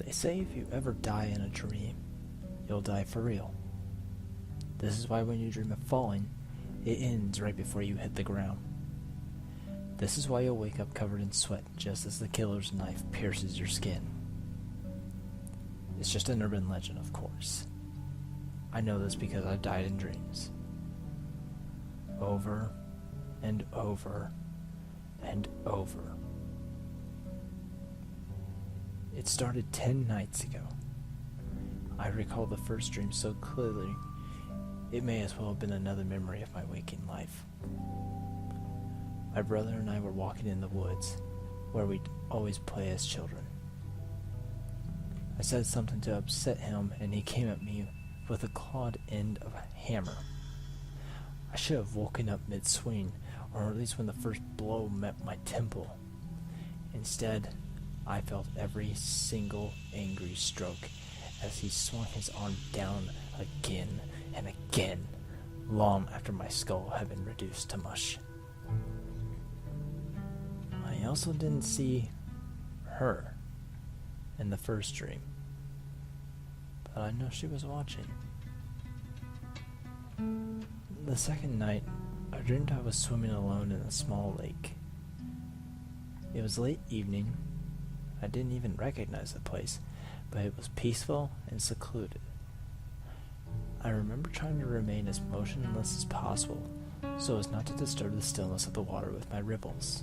They say if you ever die in a dream, you'll die for real. This is why when you dream of falling, it ends right before you hit the ground. This is why you'll wake up covered in sweat just as the killer's knife pierces your skin. It's just an urban legend, of course. I know this because I've died in dreams. Over and over and over. It started 10 nights ago. I recall the first dream so clearly, it may as well have been another memory of my waking life. My brother and I were walking in the woods, where we'd always play as children. I said something to upset him, and he came at me with a clawed end of a hammer. I should have woken up mid-swing, or at least when the first blow met my temple. Instead, I felt every single angry stroke as he swung his arm down again and again, long after my skull had been reduced to mush. I also didn't see her in the first dream, but I know she was watching. The second night, I dreamed I was swimming alone in a small lake. It was late evening. I didn't even recognize the place, but it was peaceful and secluded. I remember trying to remain as motionless as possible so as not to disturb the stillness of the water with my ripples.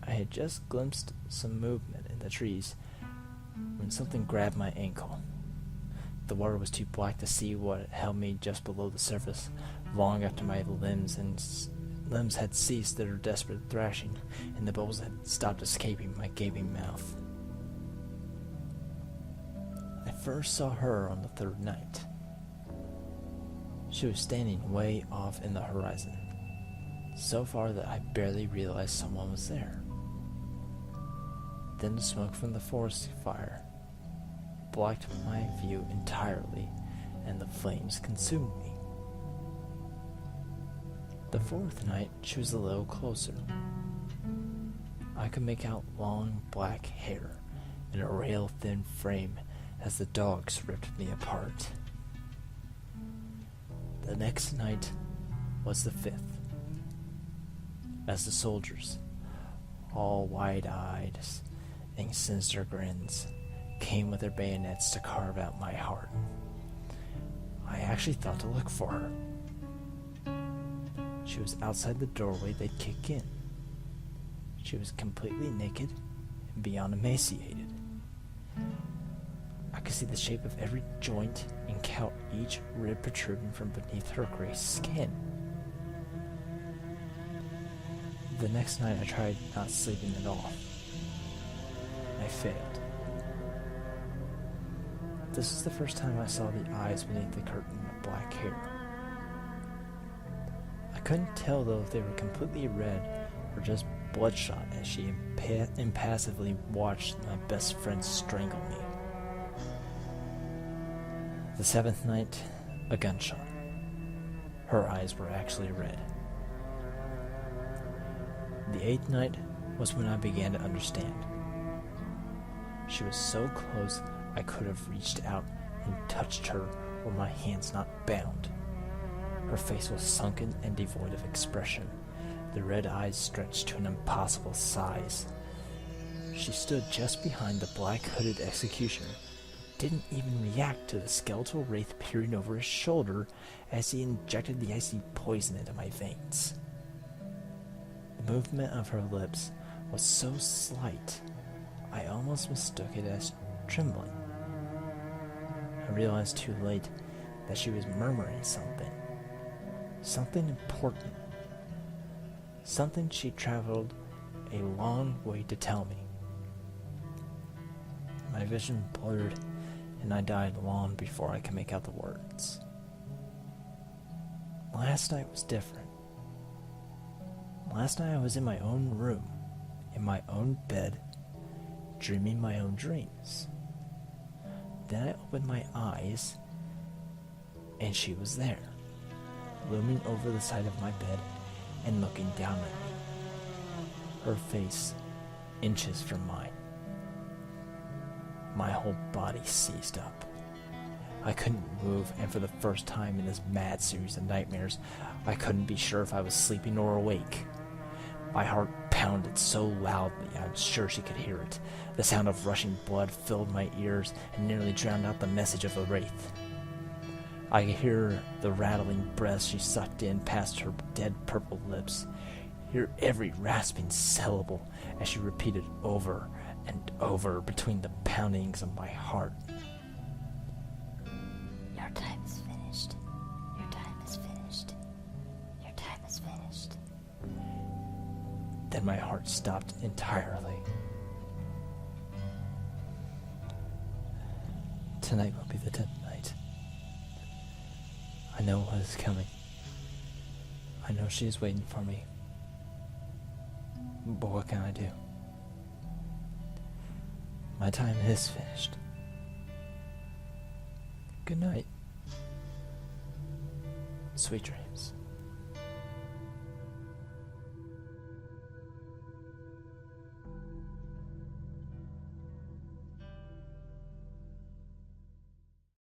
I had just glimpsed some movement in the trees when something grabbed my ankle. The water was too black to see what held me just below the surface, long after my limbs had ceased their desperate thrashing, and the bubbles had stopped escaping my gaping mouth. I first saw her on the third night. She was standing way off in the horizon, so far that I barely realized someone was there. Then the smoke from the forest fire blocked my view entirely, and the flames consumed me. The fourth night, she was a little closer. I could make out long black hair and a rail-thin frame as the dogs ripped me apart. The next night was the fifth, as the soldiers, all wide-eyed and sinister grins, came with their bayonets to carve out my heart. I actually thought to look for her. She was outside the doorway they'd kick in. She was completely naked and beyond emaciated. I could see the shape of every joint and count each rib protruding from beneath her gray skin. The next night I tried not sleeping at all. I failed. This was the first time I saw the eyes beneath the curtain of black hair. I couldn't tell though if they were completely red or just bloodshot as she impassively watched my best friend strangle me. The seventh night, a gunshot. Her eyes were actually red. The eighth night was when I began to understand. She was so close I could have reached out and touched her were my hands not bound. Her face was sunken and devoid of expression, the red eyes stretched to an impossible size. She stood just behind the black-hooded executioner, didn't even react to the skeletal wraith peering over his shoulder as he injected the icy poison into my veins. The movement of her lips was so slight, I almost mistook it as trembling. I realized too late that she was murmuring something important, something she traveled a long way to tell me. My vision blurred, and I died long before I could make out the words. Last night was different. Last night I was in my own room, in my own bed, dreaming my own dreams. Then I opened my eyes, and she was there, looming over the side of my bed and looking down at me, her face inches from mine. My whole body seized up. I couldn't move, and for the first time in this mad series of nightmares, I couldn't be sure if I was sleeping or awake. My heart pounded so loudly I was sure she could hear it. The sound of rushing blood filled my ears and nearly drowned out the message of the wraith. I could hear the rattling breaths she sucked in past her dead purple lips, hear every rasping syllable as she repeated over and over between the poundings of my heart. Your time is finished. Your time is finished. Your time is finished. Then my heart stopped entirely. Tonight will be the 10th night. I know what is coming. I know she is waiting for me. But what can I do? My time is finished. Good night. Sweet dreams.